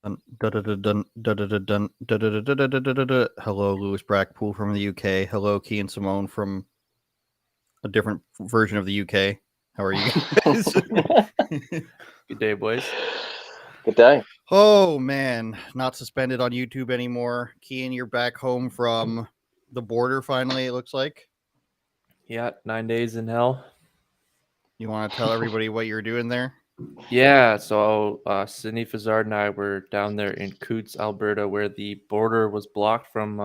Hello, Lewis Brackpool from the UK. Hello, Kian Simone from a different version of the UK. How are you guys? Good day, boys. Good day. Oh man, not suspended on YouTube anymore. Kian, you're back home from the border finally, it looks like. Yeah, 9 days in hell. You want to tell everybody what you're doing there? Yeah, so Sydney Fazard and I were down there in Coots, Alberta, where the border was blocked from,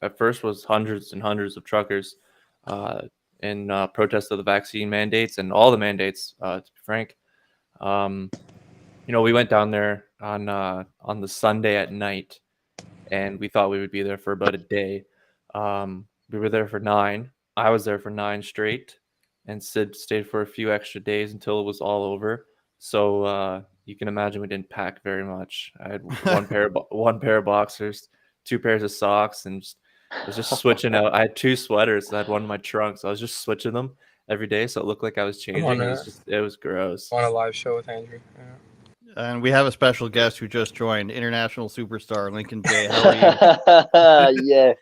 at first was hundreds and hundreds of truckers in protest of the vaccine mandates and all the mandates, to be frank. We went down there on the Sunday at night, and we thought we would be there for about a day. We were there for 9. I was there for 9 straight, and Sid stayed for a few extra days until it was all over. So you can imagine we didn't pack very much. I had one pair of boxers, 2 pairs of socks, and I was just switching out. I had 2 sweaters. So I had one in my trunk, so I was just switching them every day, so it looked like I was changing. It was gross. On a live show with Andrew. Yeah. And we have a special guest who just joined, international superstar Lincoln J. How are you? Yes.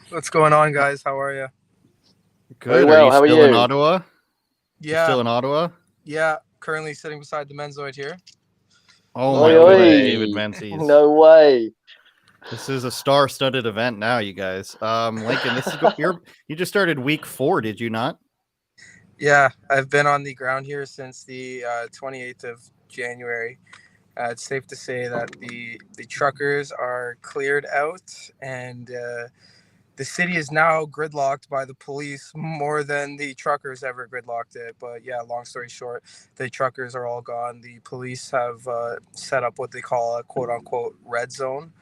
What's going on, guys? How are you? Good. Very well. How are still in you? Ottawa? Yeah. You're still in Ottawa? Yeah. Currently sitting beside the Menzoid here. Oh my God, David Menzies. No way. This is a star-studded event now, you guys. Lincoln, this is you just started week 4, did you not? Yeah, I've been on the ground here since the 28th of January. It's safe to say that the truckers are cleared out, and the city is now gridlocked by the police more than the truckers ever gridlocked it. But yeah, long story short, the truckers are all gone. The police have set up what they call a quote-unquote red zone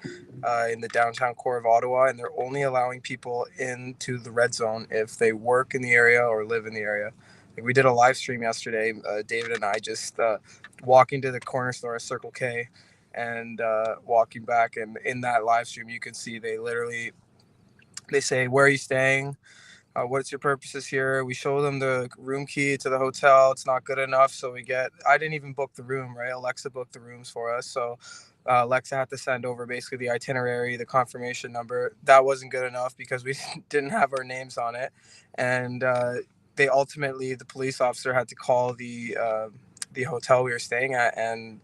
in the downtown core of Ottawa, and they're only allowing people into the red zone if they work in the area or live in the area. Like, we did a live stream yesterday, David and I, just walking to the corner store at Circle K and walking back, and in that live stream you can see they say, where are you staying? What's your purposes here? We show them the room key to the hotel. It's not good enough. So I didn't even book the room, right? Alexa booked the rooms for us. So Alexa had to send over basically the itinerary, the confirmation number. That wasn't good enough because we didn't have our names on it. And the police officer had to call the hotel we were staying at, and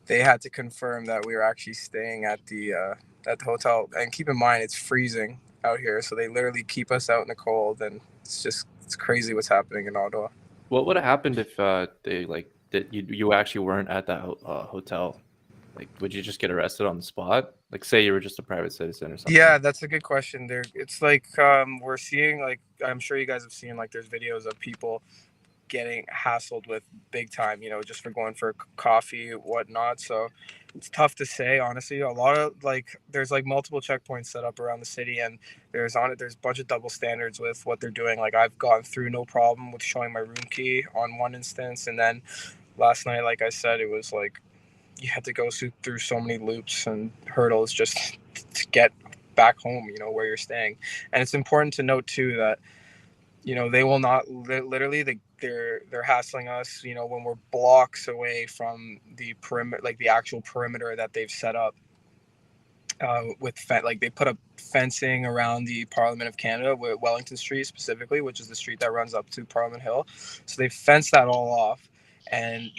they had to confirm that we were actually staying at the hotel. And keep in mind, it's freezing out here, so they literally keep us out in the cold, and it's crazy what's happening in Ottawa. What would have happened if you actually weren't at that hotel? Like, would you just get arrested on the spot? Like, say you were just a private citizen or something? Yeah, that's a good question. It's like we're seeing, like, I'm sure you guys have seen, like, there's videos of people getting hassled with big time, just for going for coffee, whatnot. So it's tough to say, honestly. A lot of, there's multiple checkpoints set up around the city, and there's a bunch of double standards with what they're doing. Like, I've gone through no problem with showing my room key on one instance, and then last night, like I said, it was like you had to go through so many loops and hurdles just to get back home, where you're staying. And it's important to note too that they will not literally, they're hassling us, when we're blocks away from the perimeter, like the actual perimeter that they've set up they put up fencing around the Parliament of Canada, with Wellington Street specifically, which is the street that runs up to Parliament Hill. So they fenced that all off. And,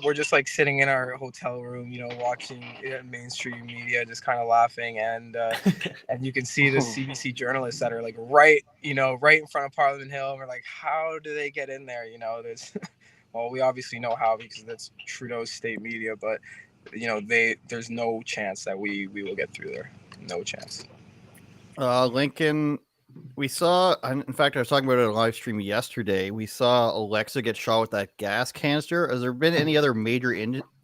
we're just like sitting in our hotel room, watching mainstream media, just kind of laughing. And and you can see the CBC journalists that are like right in front of Parliament Hill. And we're like, how do they get in there? Well, we obviously know how, because that's Trudeau's state media. But, there's no chance that we will get through there. No chance. Lincoln, we saw, in fact, I was talking about it on a live stream yesterday. We saw Alexa get shot with that gas canister. Has there been any other major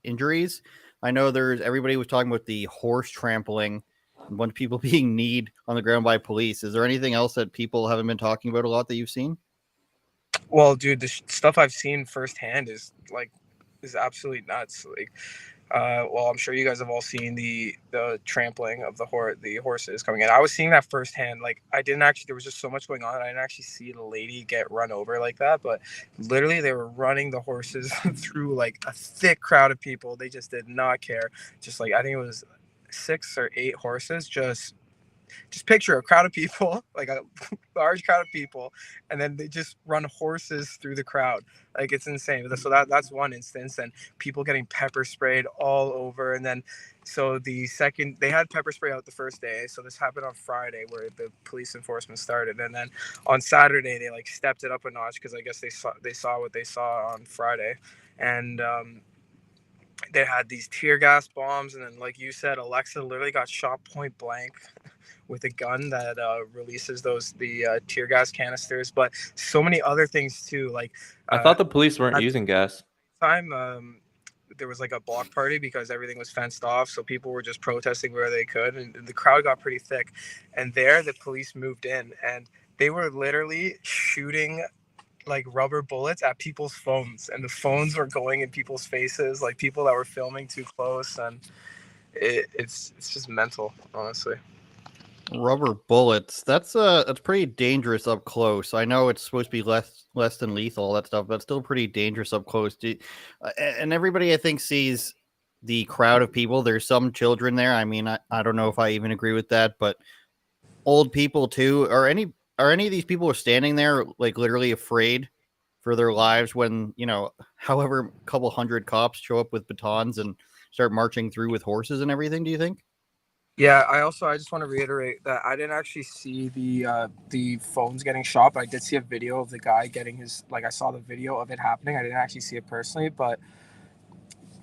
injuries? I know everybody was talking about the horse trampling and a bunch of people being kneed on the ground by police. Is there anything else that people haven't been talking about a lot that you've seen? Well, dude, the stuff I've seen firsthand is absolutely nuts. Like, Well, I'm sure you guys have all seen the trampling of the horses coming in. I was seeing that firsthand. Like, I didn't actually. There was just so much going on. I didn't actually see the lady get run over like that. But literally, they were running the horses through like a thick crowd of people. They just did not care. Just like, I think it was 6 or 8 horses just picture a crowd of people, like a large crowd of people, and then they just run horses through the crowd. Like, it's insane. So that's one instance, and people getting pepper sprayed all over. And then, so the second they had pepper spray out the first day, so this happened on Friday where the police enforcement started, and then on Saturday they like stepped it up a notch because I guess they saw what they saw on Friday, and they had these tear gas bombs, and then like you said, Alexa literally got shot point blank with a gun that releases the tear gas canisters, but so many other things too. Like I thought the police weren't using gas. time there was like a block party because everything was fenced off, so people were just protesting where they could, and the crowd got pretty thick. And there, the police moved in, and they were literally shooting like rubber bullets at people's phones, and the phones were going in people's faces, like people that were filming too close, and it's just mental, honestly. Rubber bullets. That's pretty dangerous up close. I know it's supposed to be less than lethal, all that stuff, but still pretty dangerous up close. And everybody I think sees the crowd of people. There's some children there. I mean, I don't know if I even agree with that, but old people too. Are any of these people who are standing there like literally afraid for their lives when, however couple hundred cops show up with batons and start marching through with horses and everything, do you think? Yeah, I just want to reiterate that I didn't actually see the phones getting shot, but I did see a video of the guy getting his, like, I saw the video of it happening. I didn't actually see it personally, but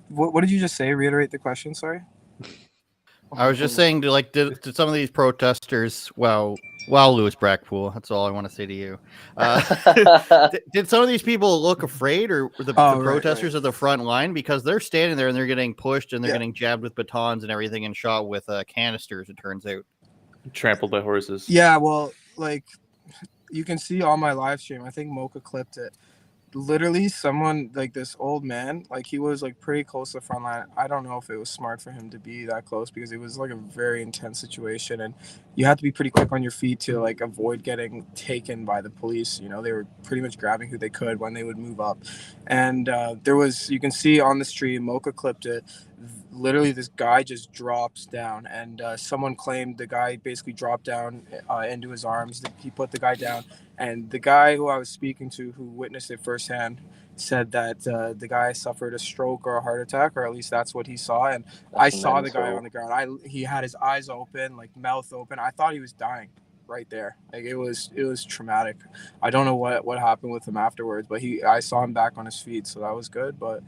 what did you just say? Reiterate the question, sorry. I was just saying, did some of these protesters, Louis Brackpool, that's all I want to say to you. Did some of these people look afraid, or the protesters at the front line, because they're standing there and they're getting pushed and they're getting jabbed with batons and everything and shot with canisters, it turns out. Trampled by horses. Yeah, well, like, you can see on my live stream, I think Mocha clipped it. Literally, someone, like this old man, like he was like pretty close to the front line. I don't know if it was smart for him to be that close because it was like a very intense situation, and you had to be pretty quick on your feet to like avoid getting taken by the police. They were pretty much grabbing who they could when they would move up. And you can see on the stream, Mocha clipped it, literally this guy just drops down, and someone claimed the guy basically dropped down into his arms. He put the guy down, and the guy who I was speaking to, who witnessed it firsthand, said that the guy suffered a stroke or a heart attack, or at least that's what he saw. And I saw the guy on the ground. He had his eyes open, like mouth open. I thought he was dying right there. Like, it was traumatic. I don't know what happened with him afterwards, but I saw him back on his feet, so that was good. But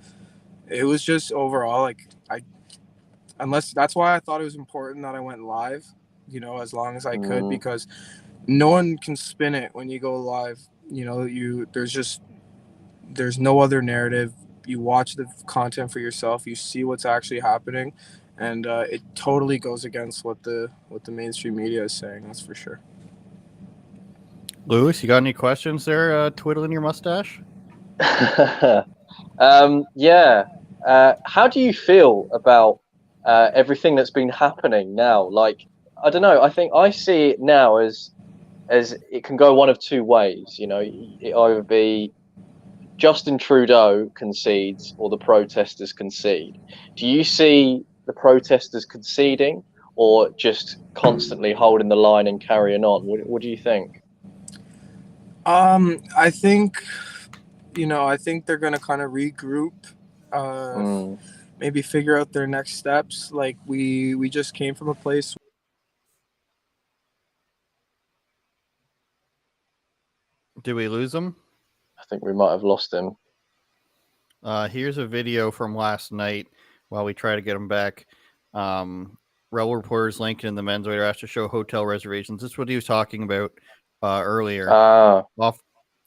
it was just overall, like, unless that's why I thought it was important that I went live, as long as I could, because no one can spin it when you go live. There's no other narrative. You watch the content for yourself. You see what's actually happening, and it totally goes against what the mainstream media is saying. That's for sure. Louis, you got any questions there? Twiddling your mustache? Yeah. How do you feel about everything that's been happening now? Like, I don't know. I think I see it now as it can go one of two ways. It either be Justin Trudeau concedes or the protesters concede. Do you see the protesters conceding or just constantly holding the line and carrying on? What do you think? I think, I think they're going to kind of regroup, maybe figure out their next steps. Like, we just came from a place. Did we lose him? I think we might have lost him. Here's a video from last night while we try to get him back. Rebel reporters Lincoln and the men's waiter asked to show hotel reservations. This is what he was talking about earlier.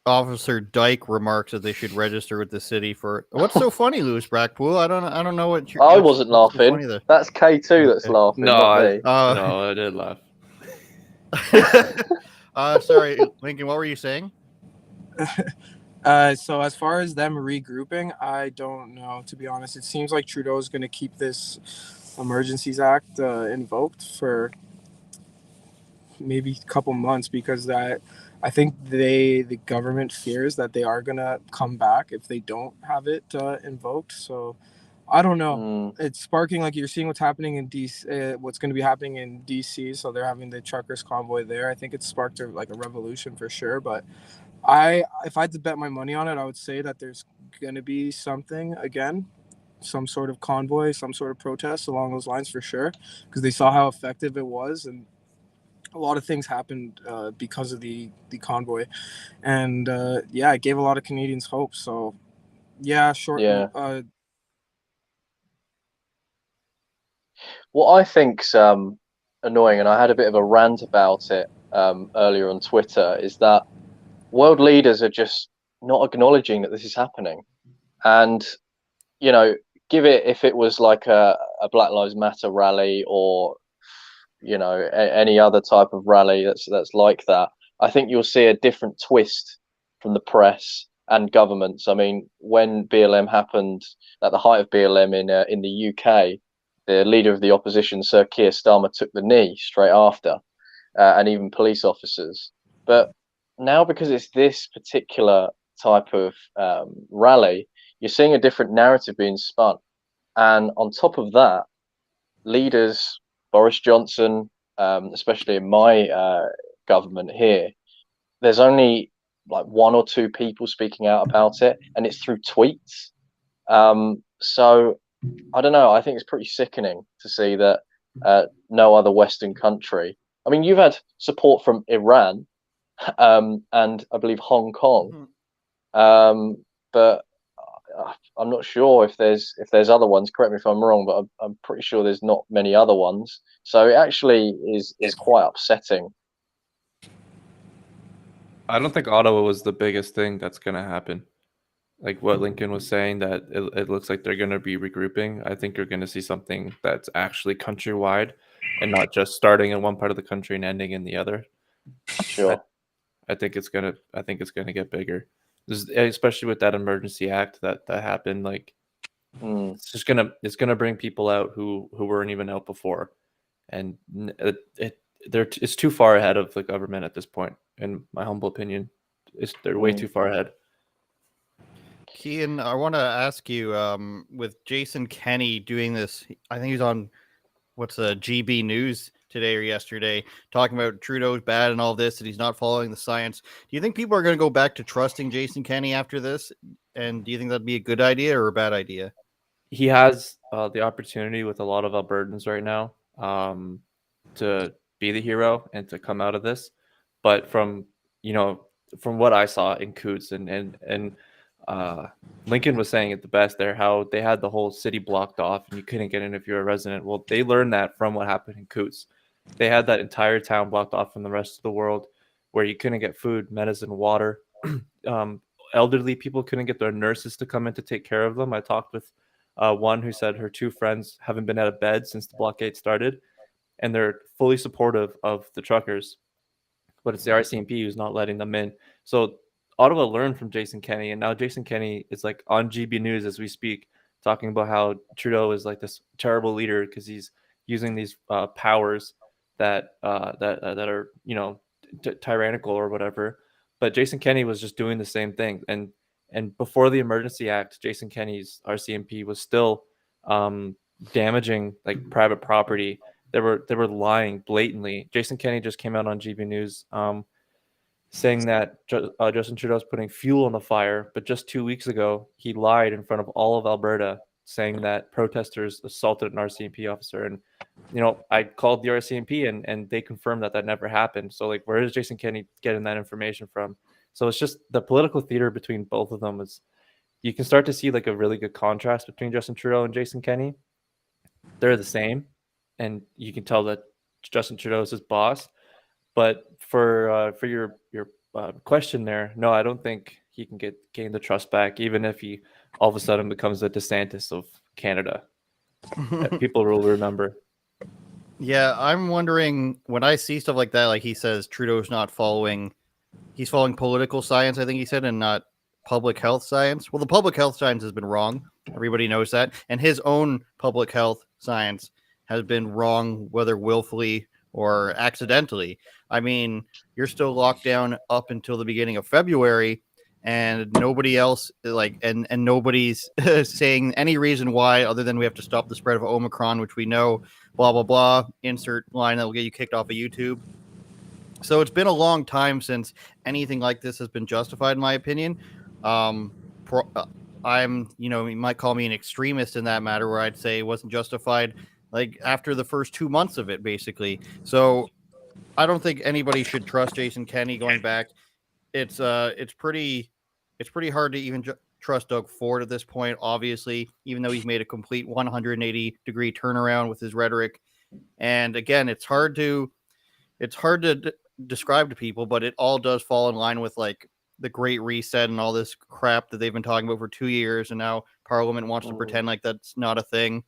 Officer Dyke remarks that they should register with the city for. What's so funny, Louis Brackpool? I don't know what. I wasn't laughing. So that's K2 that's laughing. No, not I did laugh. Sorry, Lincoln. What were you saying? So as far as them regrouping, I don't know, to be honest. It seems like Trudeau is going to keep this Emergencies Act invoked for maybe a couple months, because that I think the government fears that they are going to come back if they don't have it invoked. So I don't know. Mm, It's sparking, like you're seeing what's happening in DC, what's going to be happening in DC. So they're having the truckers convoy there. I think it sparked a revolution for sure. But if I had to bet my money on it, I would say that there's going to be something again, some sort of convoy, some sort of protest along those lines for sure, because they saw how effective it was, and a lot of things happened because of the convoy, and yeah, it gave a lot of Canadians hope. So yeah, short. yeah. What I think's annoying, and I had a bit of a rant about it earlier on Twitter, is that world leaders are just not acknowledging that this is happening. And, you know, give it, if it was like a Black Lives Matter rally, or, you know, any other type of rally that's like that, I think you'll see a different twist from the press and governments. I mean, when BLM happened, at the height of BLM in the UK, the leader of the opposition, Sir Keir Starmer, took the knee straight after, and even police officers. But now, because it's this particular type of rally, you're seeing a different narrative being spun. And on top of that, leaders, Boris Johnson, especially in my government here, there's only like one or two people speaking out about it, and it's through tweets. So I don't know. I think it's pretty sickening to see that no other Western country. I mean, you've had support from Iran, and I believe Hong Kong, but I'm not sure if there's other ones. Correct me if I'm wrong, but I'm pretty sure there's not many other ones. So it actually is quite upsetting. I don't think Ottawa was the biggest thing that's going to happen. Like what Lincoln was saying, that it looks like they're going to be regrouping. I think you're going to see something that's actually countrywide and not just starting in one part of the country and ending in the other. Sure. I think it's gonna get bigger, especially with that emergency act that happened. Like it's gonna bring people out who weren't even out before, and it's too far ahead of the government at this point. In my humble opinion, they're way too far ahead. Kian, I want to ask you, with Jason Kenney doing this, I think he's on what's GB News today or yesterday, talking about Trudeau's bad and all this, and he's not following the science. Do you think people are going to go back to trusting Jason Kenney after this? And do you think that'd be a good idea or a bad idea? He has the opportunity with a lot of Albertans right now to be the hero and to come out of this. But from what I saw in Coots and Lincoln was saying it the best there, how they had the whole city blocked off and you couldn't get in if you're a resident. Well, they learned that from what happened in Coots. They had that entire town blocked off from the rest of the world, where you couldn't get food, medicine, water. Elderly people couldn't get their nurses to come in to take care of them. I talked with one who said her two friends haven't been out of bed since the blockade started, and they're fully supportive of the truckers, but it's the RCMP who's not letting them in. So Ottawa learned from Jason Kenney, and now Jason Kenney is like on GB News as we speak, talking about how Trudeau is like this terrible leader because he's using these powers that are tyrannical or whatever. But Jason Kenney was just doing the same thing, and before the Emergency Act, Jason Kenney's RCMP was still damaging like private property. They were lying blatantly. Jason Kenney just came out on GB News saying that Justin Trudeau's putting fuel on the fire, but just 2 weeks ago he lied in front of all of Alberta, saying that protesters assaulted an RCMP officer. And I called the RCMP and they confirmed that never happened. So like, where is Jason Kenney getting that information from? So it's just the political theater between both of them is, you can start to see like a really good contrast between Justin Trudeau and Jason Kenney. They're the same, and you can tell that Justin Trudeau is his boss. But for your question there, no, I don't think he can gain the trust back, even if he all of a sudden becomes the DeSantis of Canada. People will remember. Yeah, I'm wondering, when I see stuff like that, like he says Trudeau's not following, he's following political science, I think he said, and not public health science. Well, the public health science has been wrong. Everybody knows that. And his own public health science has been wrong, whether willfully or accidentally. I mean, you're still locked down up until the beginning of February, and nobody else and nobody's saying any reason why other than we have to stop the spread of Omicron, which we know, blah blah blah. Insert line that will get you kicked off of YouTube. So it's been a long time since anything like this has been justified, in my opinion. I'm, you might call me an extremist in that matter, where I'd say it wasn't justified like after the first 2 months of it, basically. So I don't think anybody should trust Jason Kenney going back. It's pretty hard to even trust Doug Ford at this point, obviously, even though he's made a complete 180-degree turnaround with his rhetoric. And again, it's hard to describe to people, but it all does fall in line with like the Great Reset and all this crap that they've been talking about for 2 years, and now Parliament wants to pretend like that's not a thing.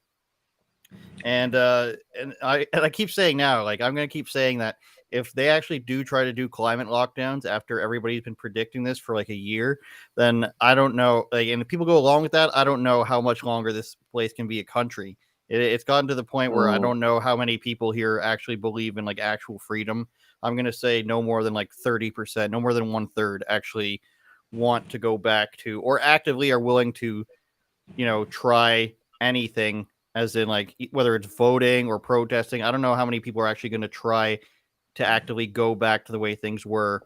And I keep saying now, like I'm going to keep saying that if they actually do try to do climate lockdowns after everybody's been predicting this for like a year, then I don't know. Like, and if people go along with that, I don't know how much longer this place can be a country. It's gotten to the point where I don't know how many people here actually believe in like actual freedom. I'm going to say no more than like 30%, no more than 1/3 actually want to go back to, or actively are willing to, try anything, as in like whether it's voting or protesting. I don't know how many people are actually going to try to actively go back to the way things were,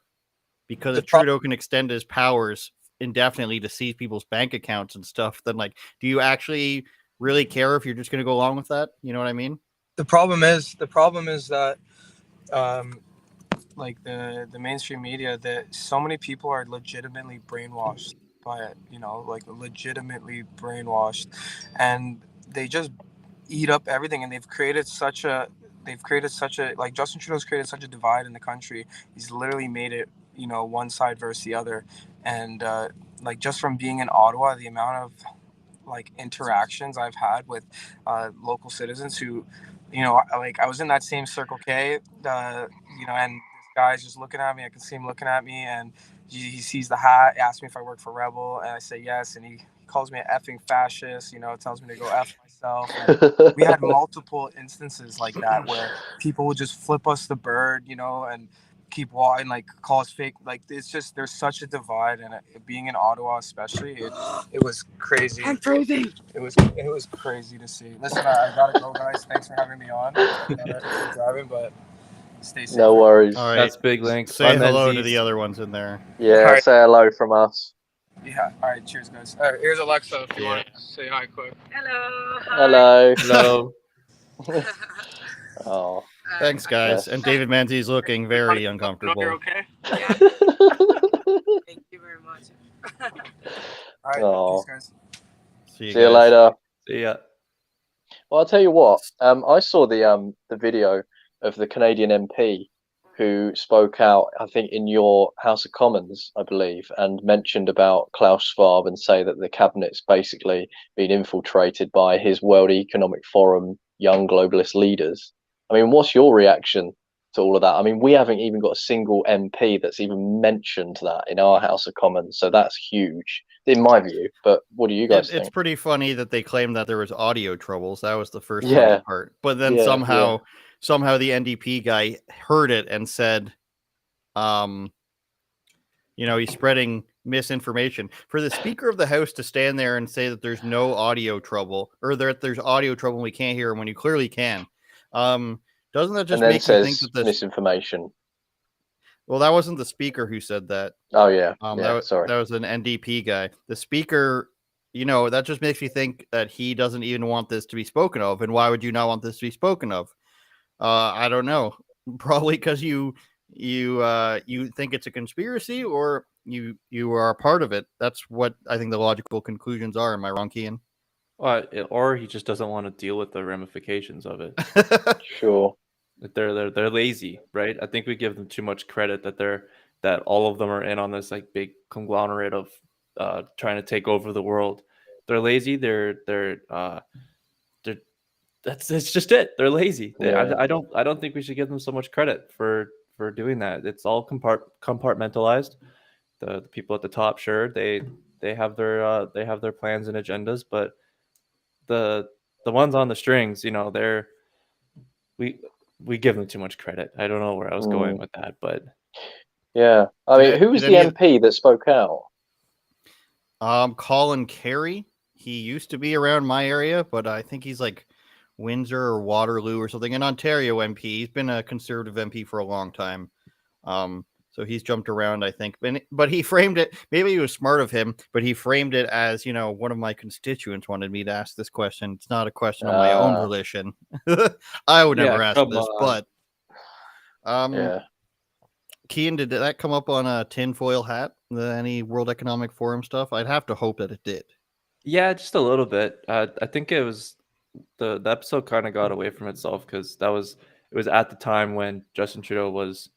because if Trudeau can extend his powers indefinitely to seize people's bank accounts and stuff, then like, do you actually really care if you're just going to go along with that? You know what I mean? The problem is that like the mainstream media, that so many people are legitimately brainwashed by it, like legitimately brainwashed, and they just eat up everything, and they've created such a like Justin Trudeau's created such a divide in the country. He's literally made it, one side versus the other. And like just from being in Ottawa, the amount of like interactions I've had with local citizens who, like I was in that same Circle K, and this guy's just looking at me. I can see him looking at me, and he sees the hat, asks me if I work for Rebel, and I say yes, and he calls me an effing fascist, tells me to go F myself. And we had multiple instances like that where people would just flip us the bird, and keep walking, like call us fake. Like it's just, there's such a divide, and being in Ottawa especially, it was crazy. I'm freezing. It was crazy to see. Listen, I gotta go, guys. Thanks for having me on. I gotta keep driving, but stay safe. No worries. All right. That's big links. Say hello to the other ones in there. Yeah, Right. say hello from us. Yeah. All right. Cheers, guys. All right. Here's Alexa. If you want to say hi quick. Hello. Hi. Hello. Hello. Oh. Thanks, guys. Yes. And David Menzies looking very uncomfortable. You're okay? Yeah, thank you very much. All right. Oh. Peace, guys. See you See you guys. later. See ya. Well, I'll tell you what. I saw the video of the Canadian MP who spoke out, I think, in your House of Commons, I believe, and mentioned about Klaus Schwab and say that the cabinet's basically been infiltrated by his World Economic Forum young globalist leaders. I mean, what's your reaction to all of that? I mean, we haven't even got a single MP that's even mentioned that in our House of Commons, so that's huge, in my view. But what do you guys think? It's pretty funny that they claimed that there was audio troubles. That was the first Yeah. funny part. But then Yeah, somehow the NDP guy heard it and said, he's spreading misinformation. For the Speaker of the House to stand there and say that there's no audio trouble, or that there's audio trouble and we can't hear him when you clearly can, doesn't that just and then make you think says that this? misinformation. Well, that wasn't the Speaker who said that. Oh yeah, That was an NDP guy. The Speaker, that just makes me think that he doesn't even want this to be spoken of. And why would you not want this to be spoken of? I don't know. Probably because you think it's a conspiracy, or you are a part of it. That's what I think the logical conclusions are. Am I wrong, Kian? Or he just doesn't want to deal with the ramifications of it. Sure. They're lazy, right? I think we give them too much credit that all of them are in on this like big conglomerate of trying to take over the world. They're lazy. That's just it. They're lazy. Yeah. I don't think we should give them so much credit for doing that. It's all compartmentalized. the people at the top, sure, they have their plans and agendas, but the ones on the strings, we give them too much credit. I don't know where I was going with that, but yeah. I mean, who was the MP that spoke out? Colin Carey. He used to be around my area, but I think he's like Windsor or Waterloo or something. An Ontario MP. He's been a Conservative MP for a long time. So he's jumped around, I think. But he framed it. Maybe it was smart of him, but he framed it as, one of my constituents wanted me to ask this question. It's not a question of my own volition. I would never ask this, but yeah. Kian, did that come up on a tinfoil hat? Any World Economic Forum stuff? I'd have to hope that it did. Yeah, just a little bit. I think it was the episode kind of got away from itself because it was at the time when Justin Trudeau was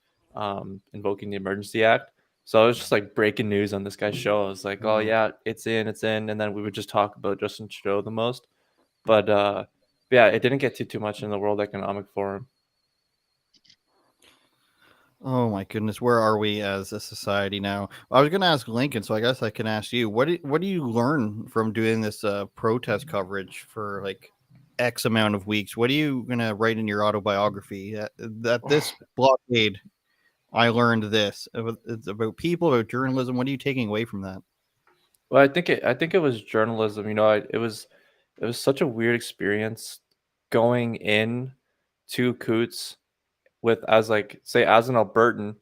invoking the Emergency Act. So I was just like breaking news on this guy's show. I was like, oh yeah, it's in, and then we would just talk about Justin Trudeau the most. But yeah, it didn't get too much in the World Economic Forum. Oh my goodness, where are we as a society now? I was going to ask Lincoln, so I guess I can ask you. What do you learn from doing this protest coverage for like X amount of weeks? What are you going to write in your autobiography? That this blockade, I learned this. It's about people, about journalism. What are you taking away from that? Well, I think it was journalism. It was such a weird experience going in to Coots as an Albertan,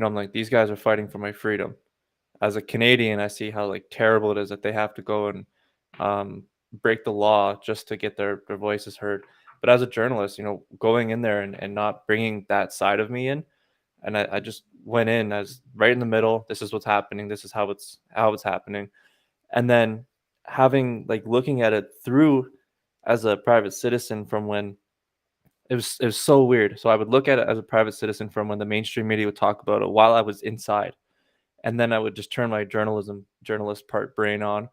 I'm like, these guys are fighting for my freedom. As a Canadian, I see how like terrible it is that they have to go and break the law just to get their voices heard. But as a journalist, going in there and not bringing that side of me in, and I just went in as right in the middle. This is what's happening. This is how it's happening, and then looking at it through as a private citizen from when it was so weird. So I would look at it as a private citizen from when the mainstream media would talk about it while I was inside. And then I would just turn my journalist part brain on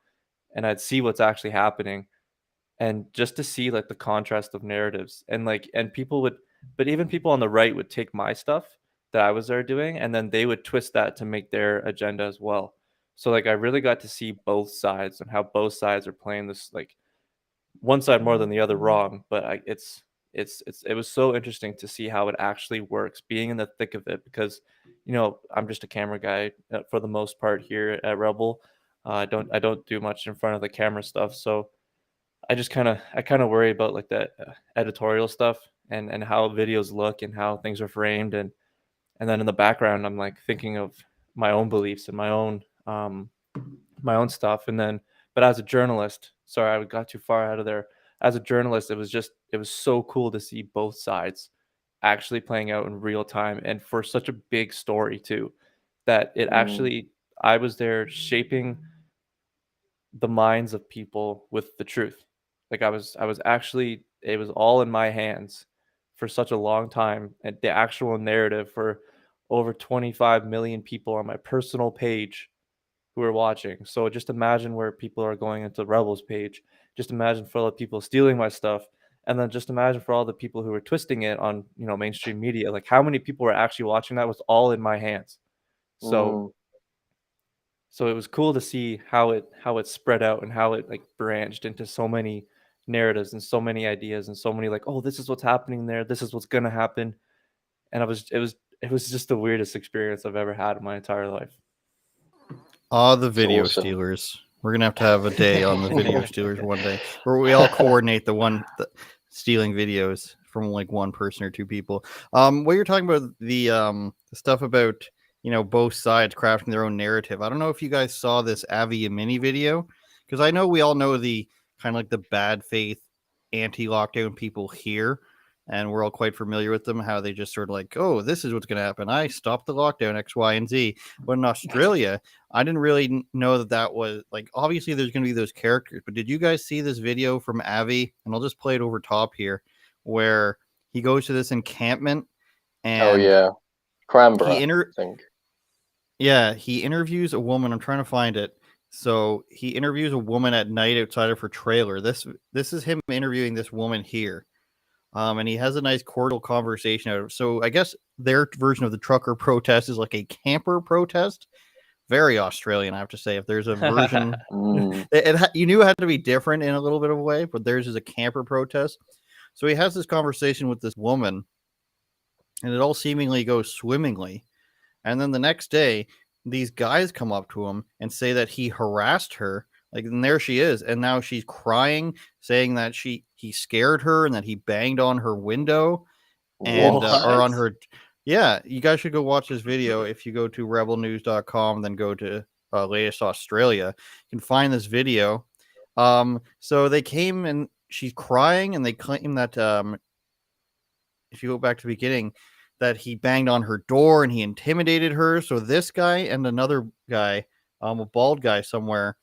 and I'd see what's actually happening. And just to see like the contrast of narratives and people would, but even people on the right would take my stuff that I was there doing and then they would twist that to make their agenda as well. So like I really got to see both sides and how both sides are playing this, like one side more than the other wrong, but it was so interesting to see how it actually works, being in the thick of it, because I'm just a camera guy for the most part here at Rebel. I don't do much in front of the camera stuff, so I kind of worry about like the editorial stuff and how videos look and how things are framed, and then in the background I'm like thinking of my own beliefs and my own stuff, and then but as a journalist, sorry, I got too far out of there. As a journalist, it was so cool to see both sides actually playing out in real time, and for such a big story too, that it actually I was there shaping the minds of people with the truth. Like I was actually, it was all in my hands for such a long time, and the actual narrative for over 25 million people on my personal page who are watching. So just imagine where people are going into Rebels page. Just imagine for all the people stealing my stuff, and then just imagine for all the people who are twisting it on mainstream media. Like how many people were actually watching that was all in my hands. So it was cool to see how it spread out and how it like branched into so many narratives and so many ideas and so many like, oh, this is what's happening there. This is what's gonna happen. And it was just the weirdest experience I've ever had in my entire life. The video stealers. We're gonna have a day on the video stealers one day, where we all coordinate the stealing videos from like one person or two people. What you're talking about, the stuff about both sides crafting their own narrative. I don't know if you guys saw this Avi Yemini video, because I know we all know the kind of like the bad faith anti-lockdown people here, and we're all quite familiar with them, how they just sort of like, oh, this is what's going to happen. I stopped the lockdown X, Y, and Z. But in Australia, I didn't really know that was like, obviously there's going to be those characters, but did you guys see this video from Avi? And I'll just play it over top here, where he goes to this encampment and Canberra, I think. Yeah, he interviews a woman. I'm trying to find it. So he interviews a woman at night outside of her trailer. This is him interviewing this woman here. And he has a nice cordial conversation out of it. So I guess their version of the trucker protest is like a camper protest very Australian, I have to say. If there's a version, Mm. you knew it had to be different in a little bit of a way, but theirs is a camper protest. So he has this conversation with this woman, and it all seemingly goes swimmingly. And then the next day, these guys come up to him and say that he harassed her. Like, and there she is, and now she's crying, saying that he scared her and that he banged on her window and or on her. Yeah, you guys should go watch this video. If you go to rebelnews.com, then go to latest Australia, you can find this video. So they came and she's crying, and they claim that if you go back to the beginning, that he banged on her door and he intimidated her. So this guy and another guy, a bald guy somewhere,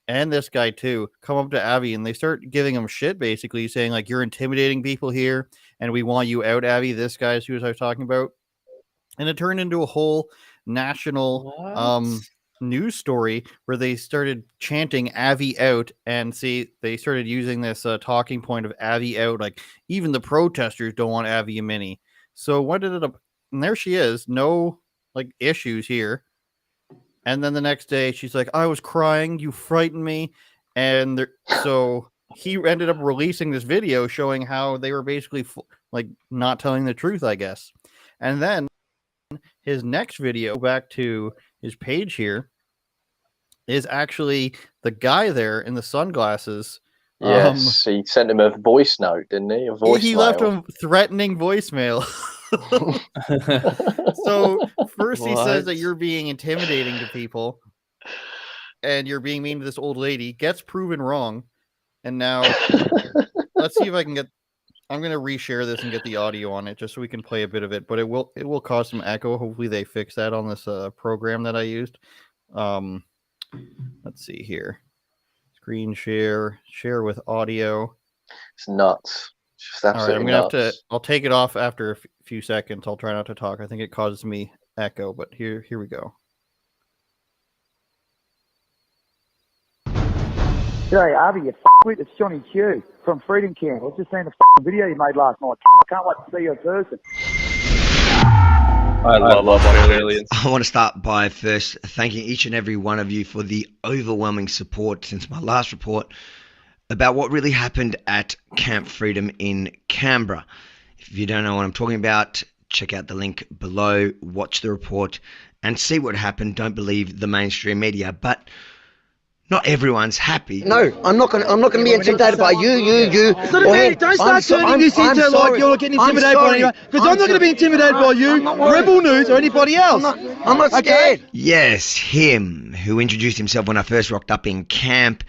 and this guy too, come up to Avi and they start giving him shit, basically saying like, you're intimidating people here and we want you out, Avi. This guy's who I was talking about. And it turned into a whole national news story where they started chanting Avi out, and they started using this talking point of Avi out. Like, even the protesters don't want Avi Mini. So what ended up, and there she is, no like issues here. And then the next day she's like, I was crying, you frightened me. And so he ended up releasing this video showing how they were basically like not telling the truth, I guess. And then his next video, back to his page here, is actually the guy there in the sunglasses. Yes, he sent him a voice note, didn't he? He left him threatening voicemail. So first he says that you're being intimidating to people and you're being mean to this old lady, gets proven wrong. And now let's see if I can I'm going to reshare this and get the audio on it just so we can play a bit of it, but it will cause some echo. Hopefully they fix that on this program that I used. Let's see here. Screen share with audio. It's nuts. Just absolutely all right, nuts. I'll take it off after a few seconds. I'll try not to talk. I think it causes me echo, but here we go. G'day, Avi, you f***wit. It's Johnny Q from Freedom Camp. I've just seen the video you made last night. I can't wait to see you in person. I love Australians. I want to start by first thanking each and every one of you for the overwhelming support since my last report about what really happened at Camp Freedom in Canberra. If you don't know what I'm talking about, check out the link below, watch the report, and see what happened. Don't believe the mainstream media, but not everyone's happy. No, I'm not gonna be intimidated by you. Don't start turning this into like you're getting intimidated by anyone. Because I'm not going to be intimidated by you, Rebel News, or anybody else. I'm not scared. Yes, him, who introduced himself when I first rocked up in camp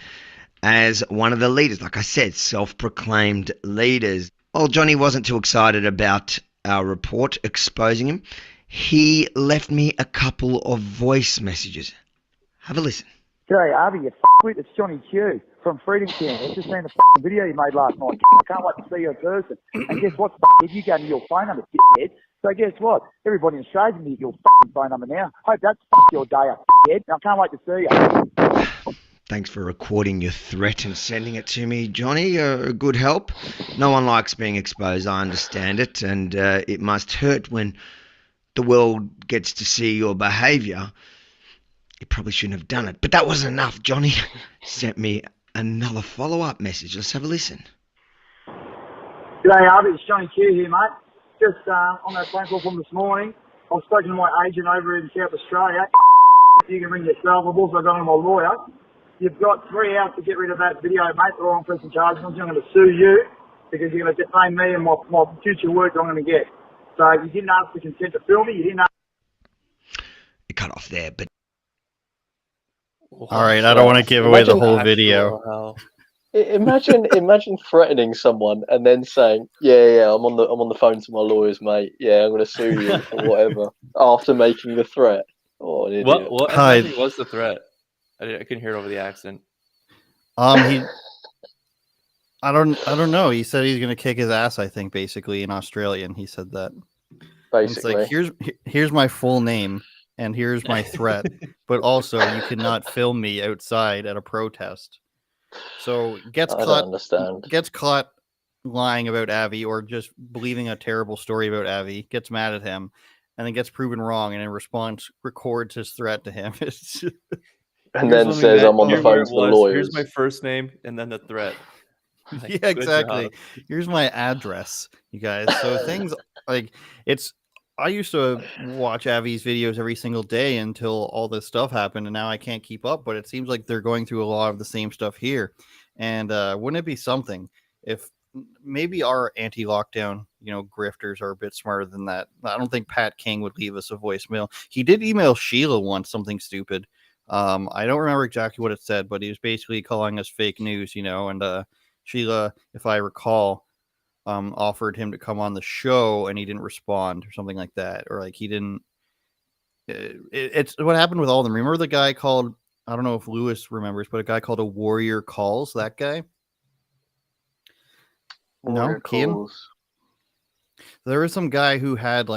as one of the leaders. Like I said, self-proclaimed leaders. Well, Johnny wasn't too excited about our report exposing him. He left me a couple of voice messages. Have a listen. G'day, Avi, you f***wit. It's Johnny Q from Freedom Camp. I've just seen the video you made last night. I can't wait to see you in person. And guess what, f***head? You gave me your phone number, f***head. So guess what? Everybody in Australia can get your f***ing phone number now. Hope that's your day, f***head. I can't wait to see you. Thanks for recording your threat and sending it to me, Johnny. A good help. No one likes being exposed, I understand it. And it must hurt when the world gets to see your behaviour. You probably shouldn't have done it. But that wasn't enough. Johnny sent me another follow-up message. Let's have a listen. G'day, Avi. It's Johnny Q here, mate. Just on that phone call from this morning, I've spoken to my agent over in South Australia. You can ring yourself. I've also gone to my lawyer. You've got 3 hours to get rid of that video, mate. The wrong person charges. I'm going to sue you because you're going to defame me and my future work I'm going to get. So you didn't ask for consent to film me. You didn't ask. It cut off there, but all right, I don't want to give away the whole video. Imagine threatening someone and then saying, "Yeah, I'm on the phone to my lawyers, mate. Yeah, I'm going to sue you for whatever." After making the threat. Oh, an idiot. What exactly was the threat? I couldn't hear it over the accent. I don't know. He said he's going to kick his ass. I think basically in Australian, he said that. Basically, it's like here's my full name. And here's my threat, but also you cannot film me outside at a protest. So gets caught lying about Avi or just believing a terrible story about Avi, gets mad at him, and then gets proven wrong, and in response records his threat to him. It's just- And Here's then what we says, meant, "I'm on the here where phone it to the was, lawyers." here's my first name, and then the threat. Like, yeah, good exactly. job. Here's my address, you guys. So things like it's. I used to watch Avi's videos every single day until all this stuff happened, and now I can't keep up. But it seems like they're going through a lot of the same stuff here. And wouldn't it be something if maybe our anti-lockdown, grifters are a bit smarter than that? I don't think Pat King would leave us a voicemail. He did email Sheila once something stupid. I don't remember exactly what it said, but he was basically calling us fake news, and Sheila, if I recall, offered him to come on the show and he didn't respond or something like that, or like he didn't. It's what happened with all of them. Remember the guy called, I don't know if Lewis remembers, but a guy called a Warrior Calls, that guy? Warrior Kian? calls. There was some guy who had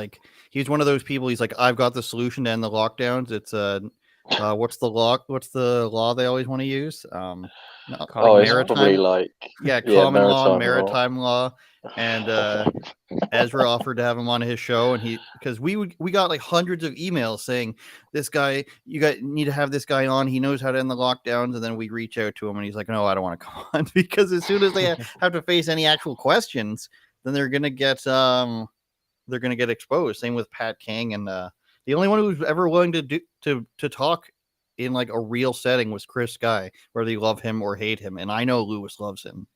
he's one of those people. He's like, I've got the solution to end the lockdowns. It's what's the law they always want to use? Oh, it's probably common law, maritime law. and Ezra offered to have him on his show, and because we got like hundreds of emails saying this guy, need to have this guy on. He knows how to end the lockdowns, and then we reach out to him, and he's like, no, I don't want to come on, because as soon as they have to face any actual questions, then they're gonna get exposed. Same with Pat King, and the only one who was ever willing to talk in like a real setting was Chris Guy, whether you love him or hate him, and I know Lewis loves him.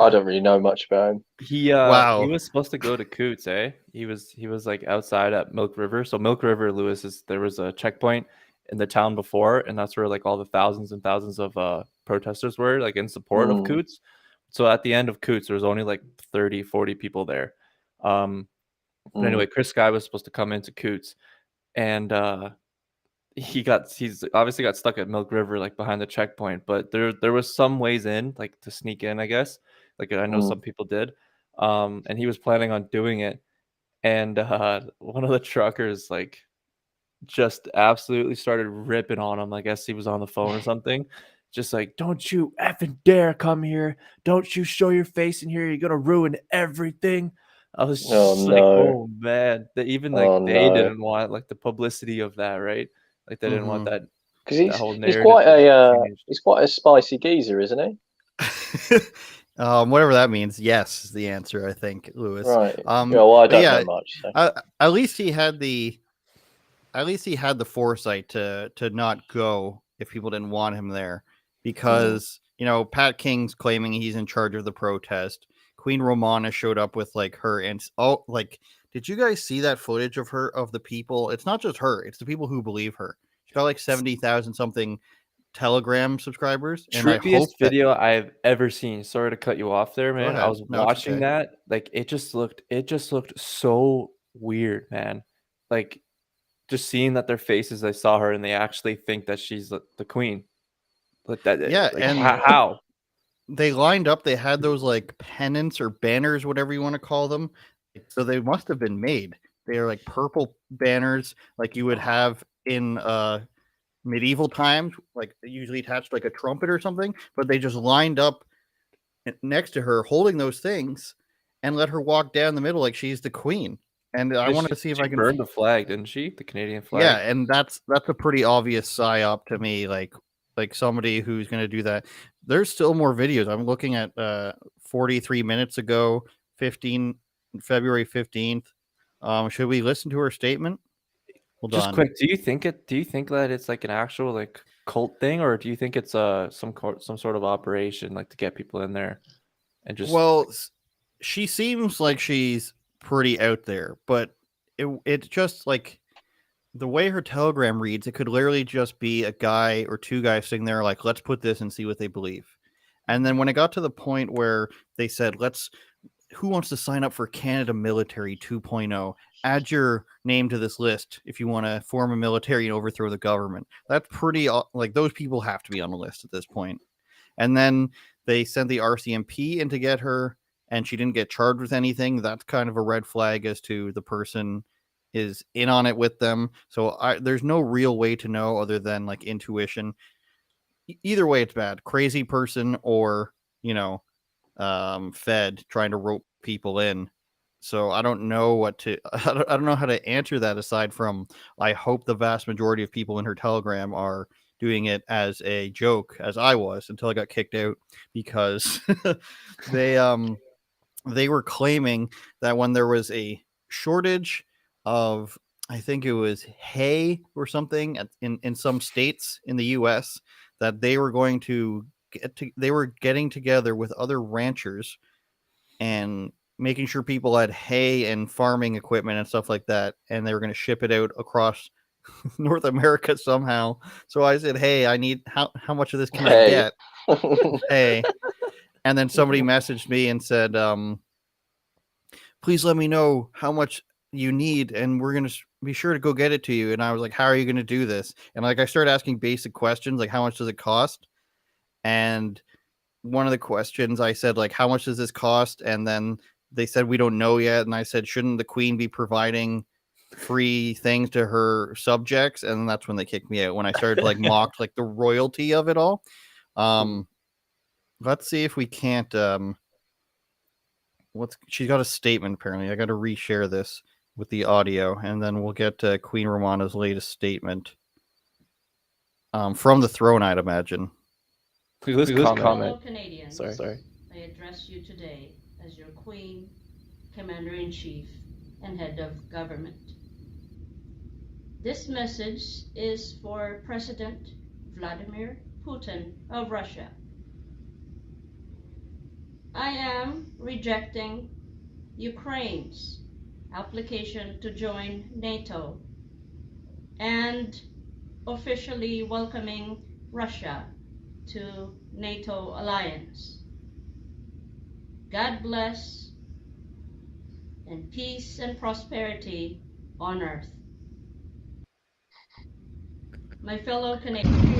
I don't really know much about him. He was supposed to go to Coots, eh? He was like outside at Milk River. So Milk River, Lewis, there was a checkpoint in the town before, and that's where like all the thousands and thousands of protesters were like in support of Coots. So at the end of Coots, there was only like 30, 40 people there. But anyway, Chris Guy was supposed to come into Coots, and he's obviously got stuck at Milk River, like behind the checkpoint, but there was some ways in, like to sneak in, I guess. Like I know some people did. And he was planning on doing it. And one of the truckers like just absolutely started ripping on him. I guess he was on the phone or something. Just like, don't you effing dare come here. Don't you show your face in here. You're gonna ruin everything. I was just oh man. They didn't want like the publicity of that, right? Like they didn't want that, because he's quite a spicy geezer, isn't he? Whatever that means. Yes, is the answer, I think, Lewis. Right. I don't know much. So. At least he had the foresight to not go if people didn't want him there, because Pat King's claiming he's in charge of the protest. Queen Romana showed up with like her and did you guys see that footage of the people? It's not just her, it's the people who believe her. She's got like 70,000 something Telegram subscribers. Trippiest video I've ever seen. Sorry to cut you off there, man. I was watching that. Like it just looked so weird, man. Like just seeing that their faces, I saw her and they actually think that she's the queen. Like that. Yeah, like, and how? They lined up, they had those like pennants or banners, whatever you want to call them. So they must have been made. They are like purple banners like you would have in medieval times, like usually attached like a trumpet or something, but they just lined up next to her holding those things and let her walk down the middle like she's the queen. And I wanted to see if I can burn the flag, didn't she? The Canadian flag. Yeah, and that's a pretty obvious psyop to me, like somebody who's going to do that. There's still more videos. I'm looking at 43 minutes ago, February 15th. Should we listen to her statement? Hold Just on. quick, do you think that it's like an actual like cult thing, or do you think it's some sort of operation like to get people in there and just? Well, she seems like she's pretty out there, but it's just like the way her Telegram reads, it could literally just be a guy or two guys sitting there like, let's put this and see what they believe. And then when it got to the point where they said, who wants to sign up for Canada Military 2.0? Add your name to this list if you want to form a military and overthrow the government. That's pretty, like, those people have to be on the list at this point. And then they sent the RCMP in to get her, and she didn't get charged with anything. That's kind of a red flag as to the person is in on it with them. So there's no real way to know other than like intuition. Either way, it's bad. Crazy person or, Fed trying to rope people in. So I don't know what to. I don't know how to answer that aside from I hope the vast majority of people in her Telegram are doing it as a joke, as I was until I got kicked out because they they were claiming that when there was a shortage of, I think it was hay or something in some states in the US, that they were going to they were getting together with other ranchers and making sure people had hay and farming equipment and stuff like that, and they were going to ship it out across North America somehow. So I said, "Hey, I need how much of this can I get?" Hey. And then somebody messaged me and said, please let me know how much you need and we're going to be sure to go get it to you. And I was like, how are you going to do this? And like, I started asking basic questions, like how much does it cost? And one of the questions I said, like, how much does this cost? And then they said, we don't know yet. And I said, shouldn't the queen be providing free things to her subjects? And that's when they kicked me out, when I started to like mock like the royalty of it all. Let's see if we can't she's got a statement apparently. I got to reshare this with the audio, and then we'll get Queen Romana's latest statement from the throne, I'd imagine. Please Fellow comment. Canadians, Sorry. I address you today as your Queen, Commander-in-Chief, and Head of Government. This message is for President Vladimir Putin of Russia. I am rejecting Ukraine's application to join NATO and officially welcoming Russia to NATO alliance. God bless and peace and prosperity on earth. My fellow Canadians.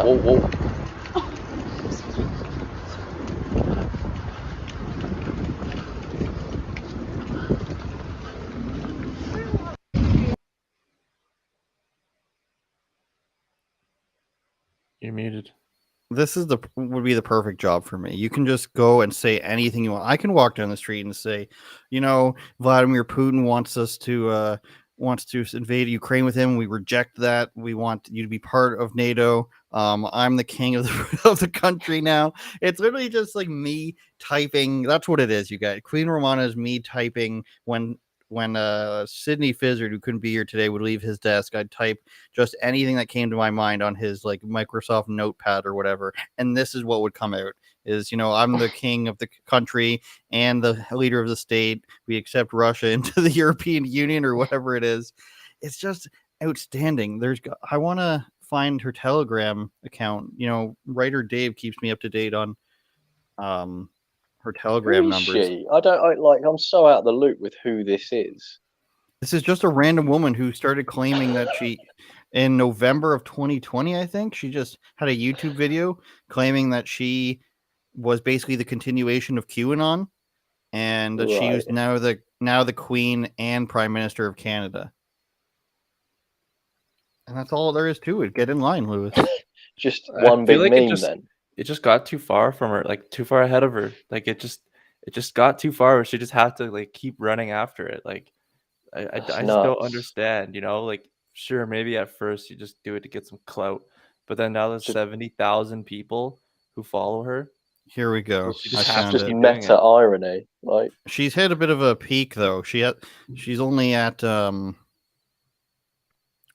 Whoa. You're muted. This is would be the perfect job for me. You can just go and say anything you want. I can walk down the street and say, Vladimir Putin wants to invade Ukraine with him. We reject that. We want you to be part of NATO. I'm the king of the country now. It's literally just like me typing. That's what it is, you guys. Queen Romana is me typing when Sydney Fizzard, who couldn't be here today, would leave his desk. I'd type just anything that came to my mind on his like Microsoft Notepad or whatever, and this is what would come out. Is I'm the king of the country and the leader of the state. We accept Russia into the European Union or whatever it is. It's just outstanding. I want to find her Telegram account. Writer Dave keeps me up to date on her Telegram numbers. I'm so out of the loop with who this is. This is just a random woman who started claiming that in November of 2020, I think, she just had a YouTube video claiming that she was basically the continuation of QAnon, and that she was now the Queen and Prime Minister of Canada. And that's all there is to it. Get in line, Lewis. Just one big meme then. It just got too far from her, like too far ahead of her. Like it just got too far where she just had to like keep running after it. Like I just don't understand, like sure, maybe at first you just do it to get some clout, but then now there's 70,000 people who follow her. Here we go. Just meta irony. Like she's hit a bit of a peak though. She's only at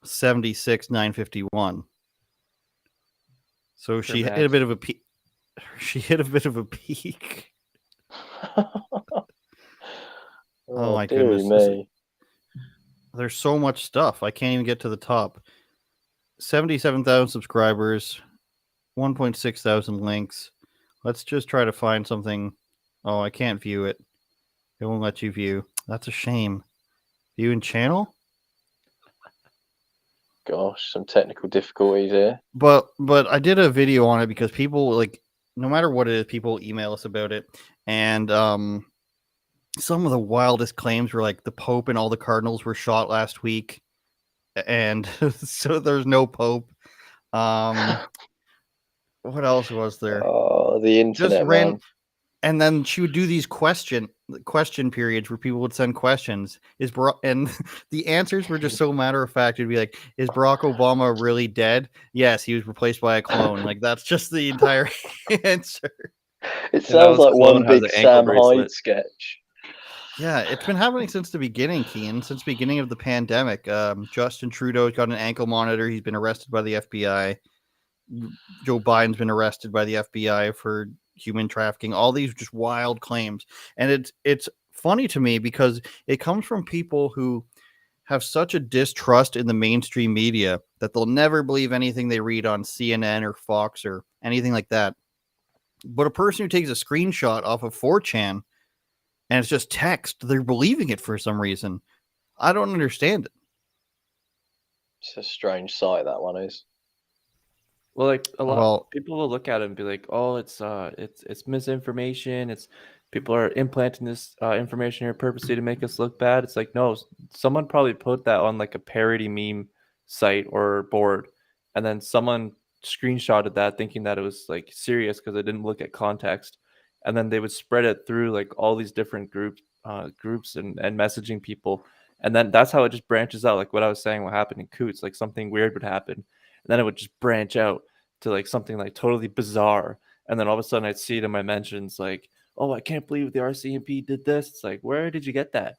76,951. So she hit a bit of a peak. She hit a bit of a peak. Oh my goodness. There's so much stuff. I can't even get to the top. 77,000 subscribers, 1.6 thousand links. Let's just try to find something. Oh, I can't view it. It won't let you view. That's a shame. View in channel? Gosh, some technical difficulties here. But I did a video on it because people, like, no matter what it is, people email us about it. And some of the wildest claims were like the Pope and all the cardinals were shot last week, and so there's no Pope. What else was there? Oh, the internet, man. And then she would do these question periods where people would send questions. And the answers were just so matter of fact. It'd be like, "Is Barack Obama really dead?" Yes, he was replaced by a clone. Like that's just the entire answer. It sounds like one big Sam Hyde sketch. Yeah, it's been happening since the beginning, Kian. Since the beginning of the pandemic. Justin Trudeau's got an ankle monitor. He's been arrested by the FBI. Joe Biden's been arrested by the FBI for human trafficking. All these just wild claims, and it's funny to me because it comes from people who have such a distrust in the mainstream media that they'll never believe anything they read on CNN or Fox or anything like that. But a person who takes a screenshot off of 4chan and it's just text, they're believing it for some reason. I don't understand it. It's a strange sight, that one is. Well, like a lot of people will look at it and be like, "Oh, it's misinformation. It's people are implanting this information here purposely to make us look bad." It's like, no, someone probably put that on like a parody meme site or board, and then someone screenshotted that thinking that it was like serious because they didn't look at context, and then they would spread it through like all these different groups and messaging people, and then that's how it just branches out. Like what I was saying, what happened in Coots, like something weird would happen. And then it would just branch out to like something like totally bizarre. And then all of a sudden I'd see it in my mentions like, "Oh, I can't believe the RCMP did this." It's like, where did you get that?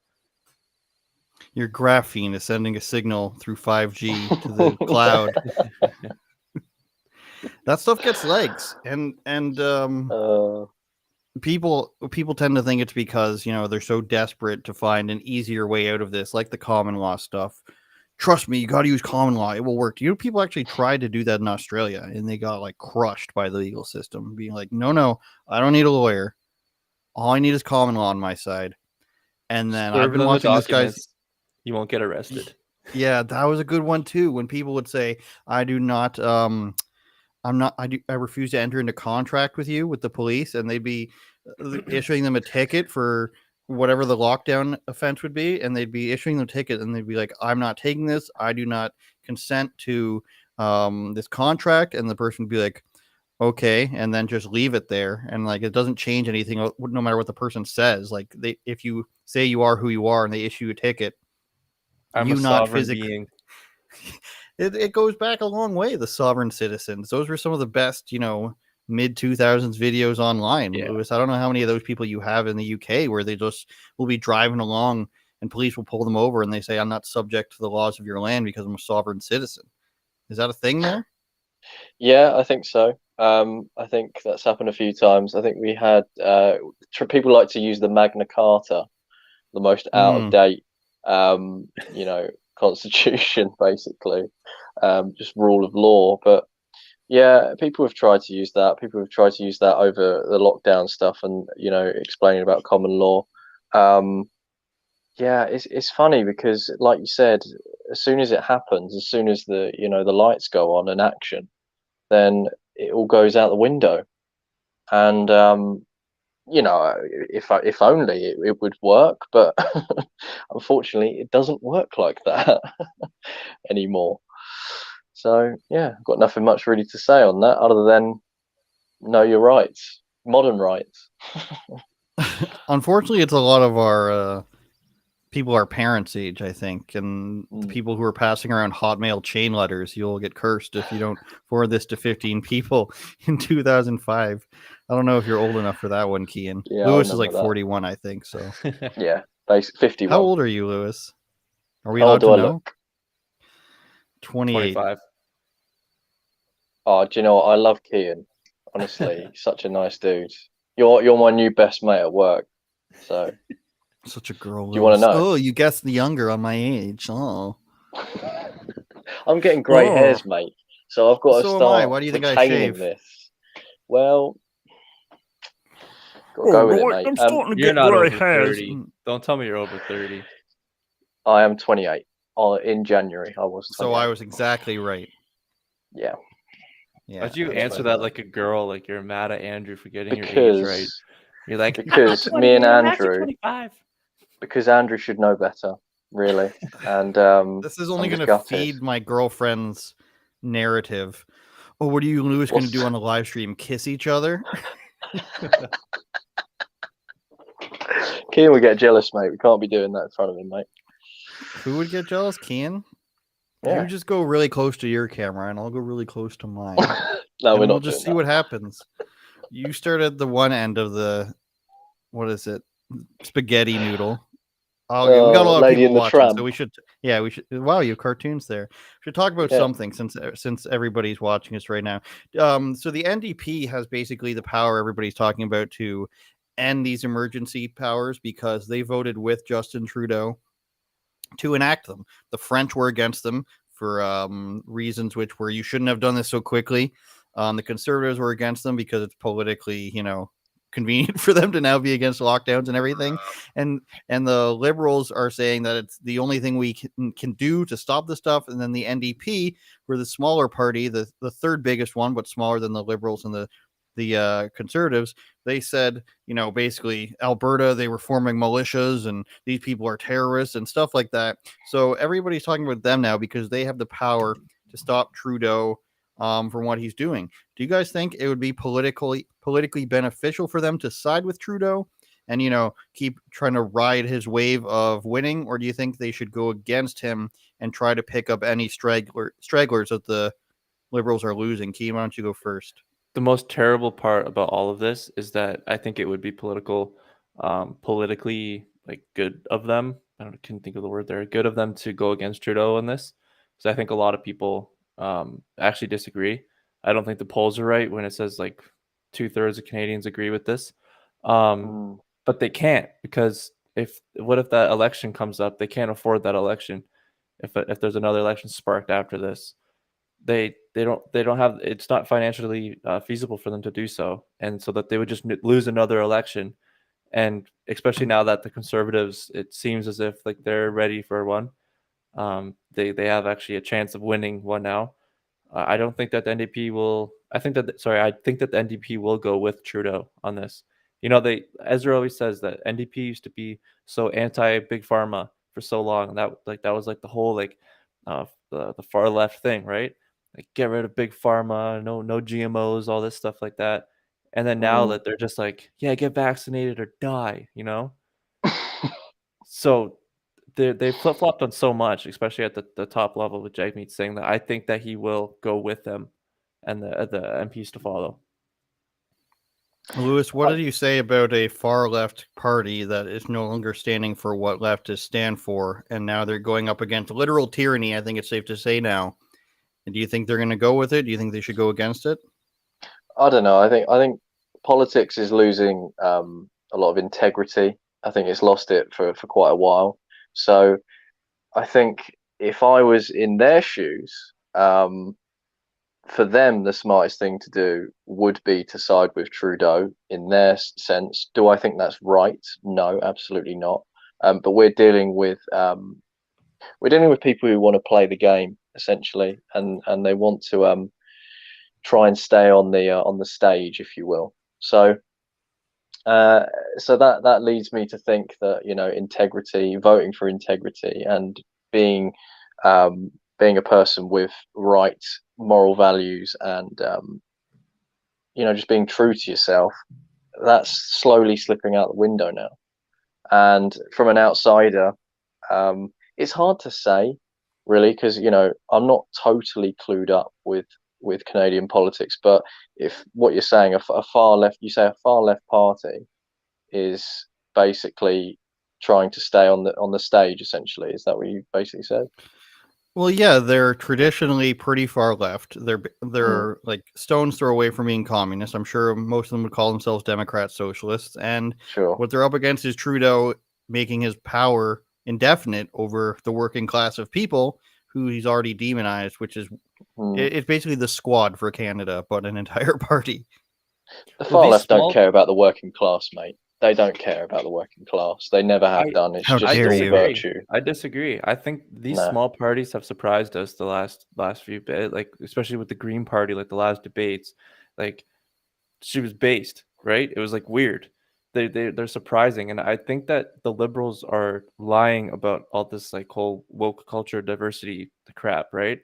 Your graphene is sending a signal through 5G to the cloud. That stuff gets legs. And people tend to think it's because, they're so desperate to find an easier way out of this, like the common law stuff. Trust me, you got to use common law. It will work. People actually tried to do that in Australia, and they got like crushed by the legal system, being like, no, I don't need a lawyer. All I need is common law on my side. And then I've been watching this guy's. You won't get arrested. Yeah, that was a good one too. When people would say, "I do not, I refuse to enter into contract with you with the police," and they'd be issuing them a ticket for whatever the lockdown offense would be, and they'd be issuing them a ticket, and they'd be like, "I'm not taking this. I do not consent to this contract," and the person would be like, "Okay," and then just leave it there, and like it doesn't change anything no matter what the person says. Like if you say you are who you are, and they issue a ticket, I'm a sovereign being. It goes back a long way. The sovereign citizens; those were some of the best, mid 2000s videos online. Yeah. Lewis, I don't know how many of those people you have in the UK where they just will be driving along and police will pull them over and they say, "I'm not subject to the laws of your land because I'm a sovereign citizen." Is that a thing there? Yeah, I think so. I think that's happened a few times. I think we had people like to use the Magna Carta, the most out of date, constitution, basically, just rule of law. But yeah, people have tried to use that. People have tried to use that over the lockdown stuff and, explaining about common law. Yeah, it's funny because, like you said, as soon as it happens, as soon as the lights go on in action, then it all goes out the window. And if only it would work, but unfortunately, it doesn't work like that anymore. So yeah, I've got nothing much really to say on that other than know your rights, modern rights. Unfortunately, it's a lot of our people our parents' age, I think, and the people who are passing around Hotmail chain letters. You'll get cursed if you don't forward this to 15 people in 2005. I don't know if you're old enough for that one, Kian. Yeah, Lewis is like 41, I think. So yeah, 51. How old are you, Lewis? Are we How allowed old to do I know? look? 28. 25. Oh, do you know what? I love Kian. Honestly, such a nice dude. You're my new best mate at work. So such a girl. Do you want to know? Oh, you guessed younger on my age. Oh, I'm getting grey hairs, mate. So I've got to start. Why do you think I shave this? Well, got to go with it, mate. I'm starting to You're get not grey over hairs. 30. Don't tell me you're over 30. I am 28. In January, I was 28. So I was exactly right. Yeah. Why'd you answer that like a girl? Like you're mad at Andrew for getting your age right? You're like, because "I'm me and 20, I'm actually Andrew, 25." because Andrew should know better, really. And This is only I'm going just to gutted. feed my girlfriend's narrative. Oh, what are you and Lewis going to do on the live stream? Kiss each other? Kian would get jealous, mate. We can't be doing that in front of him, mate. Who would get jealous, Kian? Yeah. You just go really close to your camera, and I'll go really close to mine. No, and we're we'll not just doing see that. what happens. You start at the one end of the, what is it? Spaghetti noodle. Oh, okay. We got a lot of Lady people in the watching, Tramp. so we should. Wow, you have cartoons there. We should talk about Yeah. something since everybody's watching us right now. So the NDP has basically the power everybody's talking about to end these emergency powers because they voted with Justin Trudeau to enact them. The French were against them for reasons which were you shouldn't have done this so quickly. The Conservatives were against them because it's politically, convenient for them to now be against lockdowns and everything. And the Liberals are saying that it's the only thing we can do to stop the stuff. And then the NDP, were the smaller party, the third biggest one, but smaller than the Liberals and the Conservatives, they said, basically Alberta, they were forming militias and these people are terrorists and stuff like that. So everybody's talking about them now because they have the power to stop Trudeau from what he's doing. Do you guys think it would be politically beneficial for them to side with Trudeau and, keep trying to ride his wave of winning? Or do you think they should go against him and try to pick up any stragglers that the Liberals are losing? Keem, why don't you go first? The most terrible part about all of this is that I think it would be politically like good of them. Can't think of the word there. Good of them to go against Trudeau on this, because I think a lot of people actually disagree. I don't think the polls are right when it says like 2/3 of Canadians agree with this, but they can't, because what if that election comes up? They can't afford that election. If there's another election sparked after this, they don't have, it's not financially feasible for them to do so, and so that they would just lose another election. And especially now that the Conservatives, it seems as if like they're ready for one. They have actually a chance of winning one now. I don't think that the NDP will. I think that the NDP will go with Trudeau on this. Ezra always says that NDP used to be so anti big pharma for so long, and that was like the whole the far left thing, right? Like get rid of big pharma, no GMOs, all this stuff like that. And then now that they're just like, yeah, get vaccinated or die, So they flip flopped on so much, especially at the top level with Jagmeet saying that I think that he will go with them and the MPs to follow. Lewis, what did you say about a far left party that is no longer standing for what leftists stand for, and now they're going up against literal tyranny? I think it's safe to say now. And do you think they're going to go with it? Do you think they should go against it? I don't know. I think politics is losing a lot of integrity. I think it's lost it for quite a while. So I think if I was in their shoes, for them, the smartest thing to do would be to side with Trudeau in their sense. Do I think that's right? No, absolutely not. But we're dealing with people who want to play the game essentially, and they want to try and stay on the stage, if you will. So that leads me to think that integrity, voting for integrity, and being a person with right moral values, and just being true to yourself, that's slowly slipping out the window now. And from an outsider, it's hard to say, really, because I'm not totally clued up with Canadian politics. But if what you're saying, a far left party is basically trying to stay on the stage, essentially, is that what you basically said? Well, yeah, they're traditionally pretty far left. They're like stone's throw away from being communist. I'm sure most of them would call themselves Democrats, socialists, and what they're up against is Trudeau making his power indefinite over the working class of people who he's already demonized, which is it's basically the Squad for Canada, but an entire party. The far left don't care about the working class, mate. They don't care about the working class. They never have done. It's just a virtue. I disagree. I think these small parties have surprised us the last few bit, like especially with the Green Party, like the last debates. Like she was based, right? It was like weird. they're surprising, and I think that the liberals are lying about all this like whole woke culture diversity crap, right?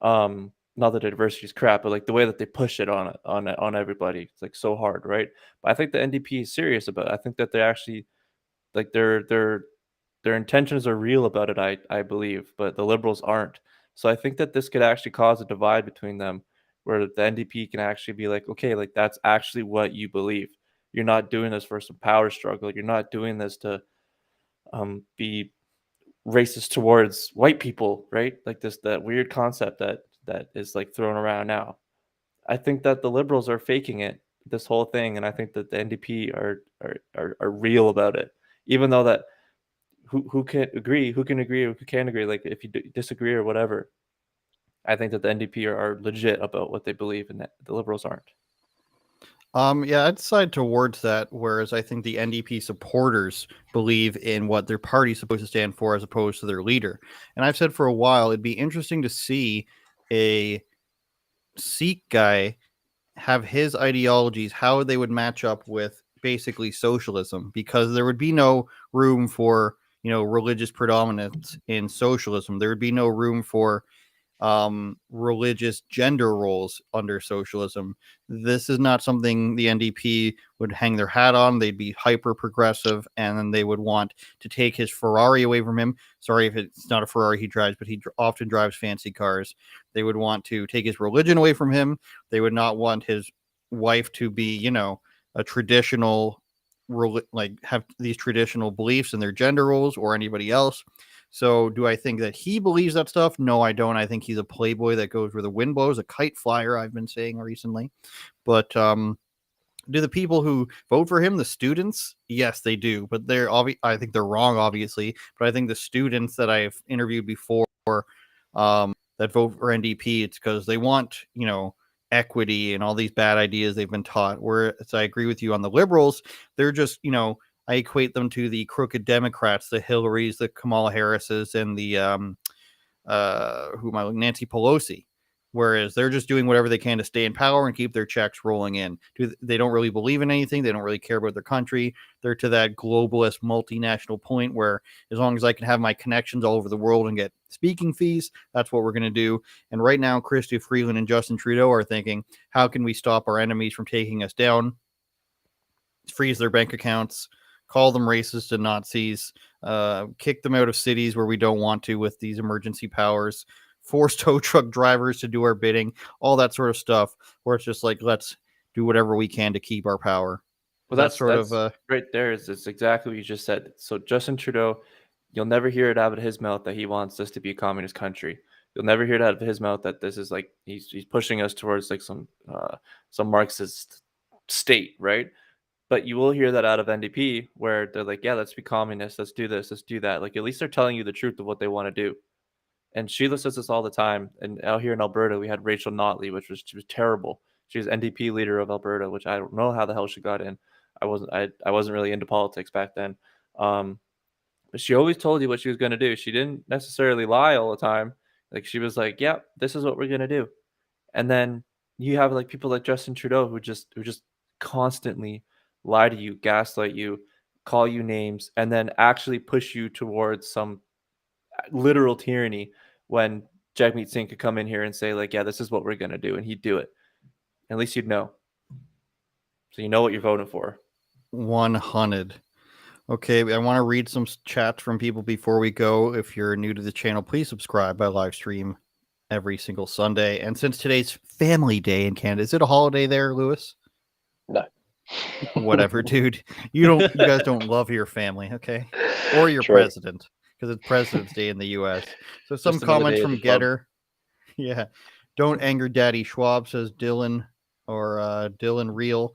Not that diversity is crap, but like the way that they push it on everybody, it's like so hard, right? But I think the NDP is serious about it. I think that they actually like their intentions are real about it. I believe, but the liberals aren't. So I think that this could actually cause a divide between them, where the NDP can actually be like, okay, like that's actually what you believe. You're not doing this for some power struggle. You're not doing this to be racist towards white people, right? Like that weird concept that is like thrown around now. I think that the liberals are faking it, this whole thing, and I think that the NDP are real about it, even though that who can agree, or who can't agree, like if you disagree or whatever. I think that the NDP are legit about what they believe, and that the liberals aren't. Yeah, I'd side towards that, whereas I think the NDP supporters believe in what their party's supposed to stand for as opposed to their leader. And I've said for a while, it'd be interesting to see a Sikh guy have his ideologies, how they would match up with basically socialism, because there would be no room for, religious predominance in socialism. There would be no room for religious gender roles under socialism. This is not something the NDP would hang their hat on. They'd be hyper progressive, and then they would want to take his Ferrari away from him. Sorry if it's not a Ferrari he drives, but he often drives fancy cars. They would want to take his religion away from him. They would not want his wife to be, a traditional, like have these traditional beliefs in their gender roles, or anybody else. So do I think that he believes that stuff? No, I don't. I think he's a playboy that goes where the wind blows, a kite flyer, I've been saying recently. But do the people who vote for him, the students? Yes, they do. But I think they're wrong, obviously. But I think the students that I've interviewed before that vote for NDP, it's because they want, equity and all these bad ideas they've been taught. Whereas I agree with you on the liberals, they're just, I equate them to the crooked Democrats, the Hillarys, the Kamala Harrises, and the Nancy Pelosi. Whereas they're just doing whatever they can to stay in power and keep their checks rolling in. They don't really believe in anything. They don't really care about their country. They're to that globalist multinational point where as long as I can have my connections all over the world and get speaking fees, that's what we're going to do. And right now, Chrystia Freeland and Justin Trudeau are thinking, how can we stop our enemies from taking us down? Freeze their bank accounts, call them racist and Nazis, kick them out of cities where we don't want to with these emergency powers, force tow truck drivers to do our bidding, all that sort of stuff, where it's just like, let's do whatever we can to keep our power. Well, that's right there. It's exactly what you just said. So Justin Trudeau, you'll never hear it out of his mouth that he wants this to be a communist country. You'll never hear it out of his mouth that this is like he's pushing us towards like some Marxist state, right? But you will hear that out of NDP where they're like, yeah, let's be communist. Let's do this. Let's do that. Like, at least they're telling you the truth of what they want to do. And Sheila says this all the time. And out here in Alberta, we had Rachel Notley, she was terrible. She was NDP leader of Alberta, which I don't know how the hell she got in. I wasn't really into politics back then. But she always told you what she was going to do. She didn't necessarily lie all the time. Like, she was like, yeah, this is what we're going to do. And then you have like people like Justin Trudeau who just constantly lie to you, gaslight you, call you names, and then actually push you towards some literal tyranny when Jagmeet Singh could come in here and say like, yeah, this is what we're going to do. And he'd do it. At least you'd know. So you know what you're voting for. 100. Okay, I want to read some chats from people before we go. If you're new to the channel, please subscribe. I live stream every single Sunday. And since today's Family Day in Canada, is it a holiday there, Lewis? No. Whatever, dude. You guys don't love your family, okay? Or your president, because it's President's Day in the U.S. So some comments from Getter. Yeah. Don't anger Daddy Schwab, says Dylan, or Dylan Real.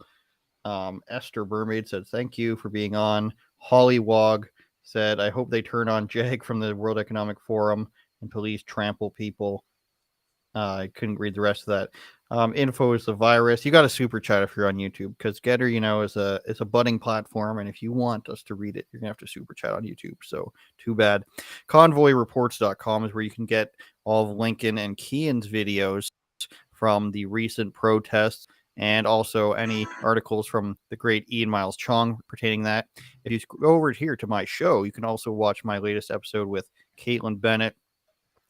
Esther Mermaid said, thank you for being on. Holly Wog said, I hope they turn on Jag from the World Economic Forum and police trample people. I couldn't read the rest of that. Info is the virus. You got a super chat if you're on YouTube, because Getter, is a budding platform, and if you want us to read it, you're gonna have to super chat on YouTube. So too bad. Convoyreports.com is where you can get all of Lincoln and Kian's videos from the recent protests and also any articles from the great Ian Miles Chong pertaining that. If you go over here to my show, you can also watch my latest episode with Caitlin Bennett,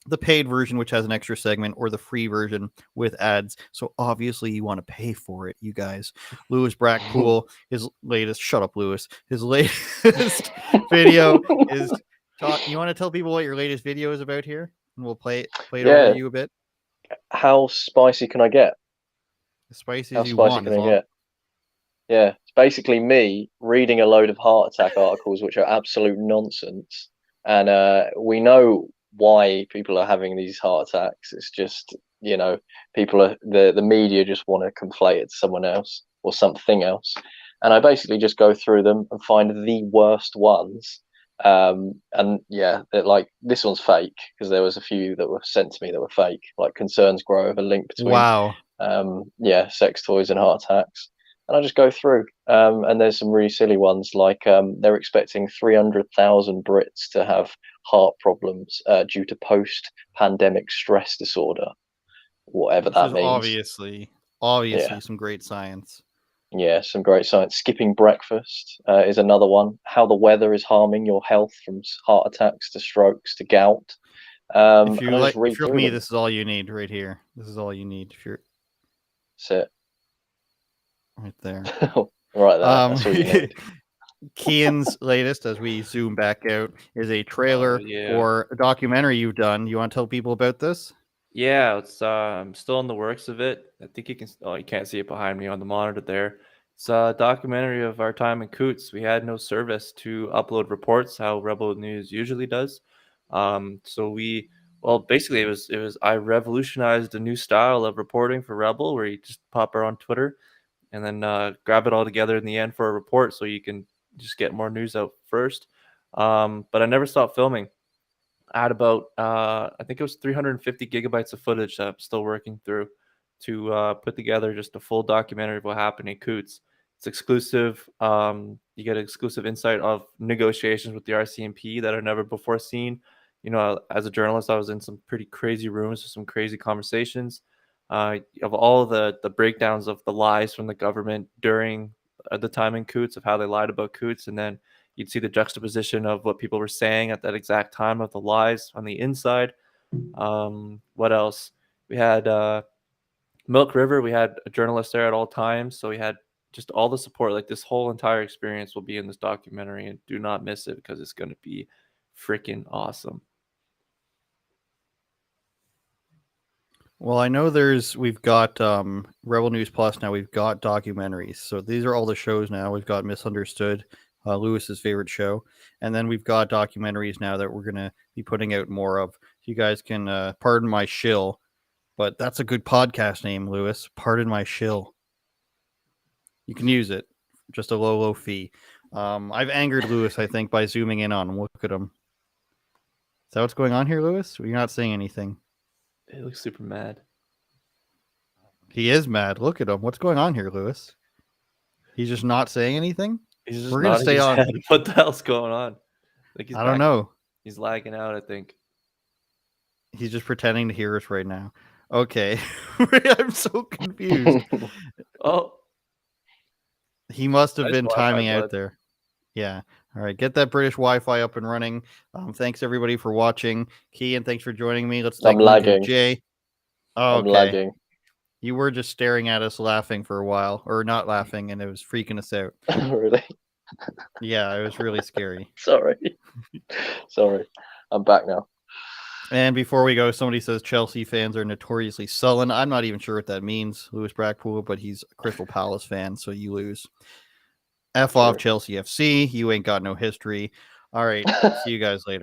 the paid version, which has an extra segment, or the free version with ads. So obviously you want to pay for it, you guys. Lewis Brackpool, his latest, shut up, Lewis. His latest video is you want to tell people what your latest video is about here? And we'll play it over to you a bit. How spicy can I get? As spicy How as you spicy want. can I get? Yeah, it's basically me reading a load of heart attack articles, which are absolute nonsense. And we know why people are having these heart attacks. It's just, people are the media just want to conflate it to someone else or something else. And I basically just go through them and find the worst ones. And yeah, like this one's fake because there was a few that were sent to me that were fake. Like concerns grow over link between sex toys and heart attacks. And I just go through, and there's some really silly ones like they're expecting 300,000 Brits to have heart problems due to post-pandemic stress disorder, whatever that means. Obviously, some great science. Yeah, some great science. Skipping breakfast is another one. How the weather is harming your health, from heart attacks to strokes to gout. If you're like me, this is all you need right here. This is all you need. If you're sit right there, right there. That's all you need. Kian's latest, as we zoom back out, is a trailer or a documentary you've done. You want to tell people about this? Yeah, it's I'm still in the works of it. I think you can. Oh, you can't see it behind me on the monitor there. It's a documentary of our time in Coots. We had no service to upload reports, how Rebel News usually does. Basically, it was I revolutionized a new style of reporting for Rebel, where you just pop her on Twitter, and then grab it all together in the end for a report, so you can just get more news out first. But I never stopped filming. I had about I think it was 350 gigabytes of footage that I'm still working through to put together just a full documentary of what happened in Coots. It's exclusive. You get exclusive insight of negotiations with the RCMP that are never before seen. As a journalist, I was in some pretty crazy rooms with some crazy conversations. Of all the breakdowns of the lies from the government during the time in Coots, of how they lied about Coots, and then you'd see the juxtaposition of what people were saying at that exact time of the lies on the inside. What else? We had Milk River. We had a journalist there at all times, so we had just all the support. Like, this whole entire experience will be in this documentary, and do not miss it because it's going to be freaking awesome. Well, I know we've got Rebel News Plus now. We've got documentaries. So these are all the shows now. We've got Misunderstood, Lewis's favorite show. And then we've got documentaries now that we're going to be putting out more of. You guys can pardon my shill, but that's a good podcast name, Lewis. Pardon my shill. You can use it. Just a low fee. I've angered Lewis, I think, by zooming in on him. Look at him. Is that what's going on here, Lewis? You're not saying anything. He looks super mad. He is mad. Look at him. What's going on here, Lewis? He's just not saying anything? We're going to stay on. Head. What the hell's going on? I don't know. He's lagging out, I think. He's just pretending to hear us right now. Okay. I'm so confused. Oh. He must have been timing out there. Yeah. All right. Get that British Wi-Fi up and running. Thanks, everybody, for watching. Kian, thanks for joining me. Let's thank Jay. Oh, okay. I'm lagging. You were just staring at us laughing for a while, or not laughing, and it was freaking us out. Really? Yeah, it was really scary. Sorry. I'm back now. And before we go, somebody says Chelsea fans are notoriously sullen. I'm not even sure what that means, Lewis Brackpool, but he's a Crystal Palace fan, so you lose. F off Chelsea FC. You ain't got no history. All right. See you guys later.